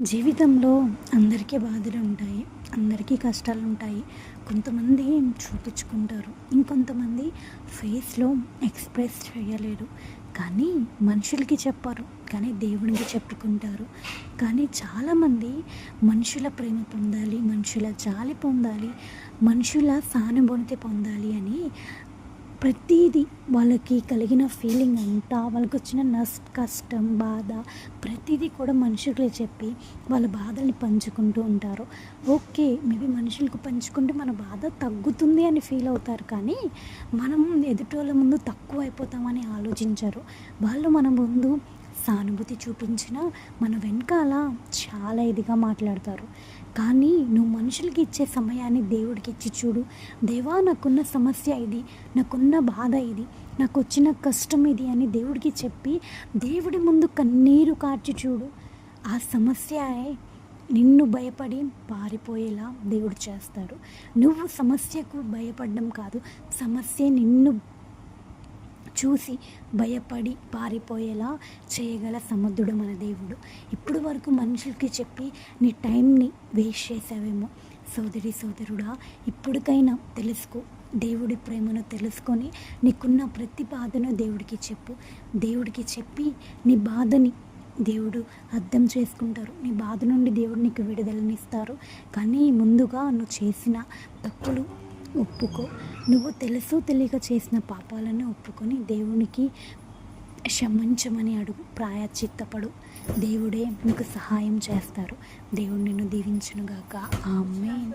జీవితంలో అందరికీ బాధలు ఉంటాయి, అందరికీ కష్టాలు ఉంటాయి. కొంతమంది చూపించుకుంటారు, ఇంకొంతమంది ఫేస్లో ఎక్స్ప్రెస్ చేయలేరు. కానీ మనుషులకి చెప్పరు, కానీ దేవునికి చెప్పుకుంటారు. కానీ చాలామంది మనుషుల ప్రేమ పొందాలి, మనుషుల జాలి పొందాలి, మనుషుల సానుభూతి పొందాలి అని ప్రతీది వాళ్ళకి కలిగిన ఫీలింగ్ అంతా, వాళ్ళకి వచ్చిన కష్టం, బాధ, ప్రతిదీ కూడా మనుషులకి చెప్పి వాళ్ళ బాధల్ని పంచుకుంటూ ఉంటారు. ఓకే, మేబీ మనుషులకు పంచుకుంటే మన బాధ తగ్గుతుంది అని ఫీల్ అవుతారు, కానీ మనం ఎదుటోళ్ళ ముందు తక్కువ అయిపోతామని ఆలోచించరు. వాళ్ళు మన ముందు సానుభూతి చూపించిన మన వెనకాల చాలా ఇదిగా మాట్లాడతారు. కానీ నువ్వు మనుషులకి ఇచ్చే సమయాన్ని దేవుడికి ఇచ్చి చూడు. దేవా, నాకున్న సమస్య ఇది, నాకున్న బాధ ఇది, నాకు వచ్చిన కష్టం ఇది అని దేవుడికి చెప్పి దేవుడి ముందు కన్నీరు కార్చి చూడు. ఆ సమస్య నిన్ను భయపడి పారిపోయేలా దేవుడు చేస్తాడు. నువ్వు సమస్యకు భయపడడం కాదు, సమస్య నిన్ను చూసి భయపడి పారిపోయేలా చేయగల సమర్థుడు మన దేవుడు. ఇప్పుడు వరకు మనుషులకి చెప్పి నీ టైంని వేస్ట్ చేసావేమో. సోదరి సోదరుడా, ఇప్పటికైనా తెలుసుకో, దేవుడి ప్రేమను తెలుసుకొని నీకున్న ప్రతి బాధను దేవుడికి చెప్పు. దేవుడికి చెప్పి నీ బాధని దేవుడు అర్థం చేసుకుంటారు. నీ బాధ నుండి దేవుడు నీకు విడుదలనిస్తారు. కానీ ముందుగా నువ్వు చేసిన తప్పులు ఒప్పుకో. నువ్వు తెలుసు తెలియక చేసిన పాపాలను ఒప్పుకొని దేవునికి క్షమించమని అడుగు, ప్రాయశ్చిత్తపడు. దేవుడే నీకు సహాయం చేస్తారు. దేవుడు నిన్ను దీవించునుగాక. ఆమేన్.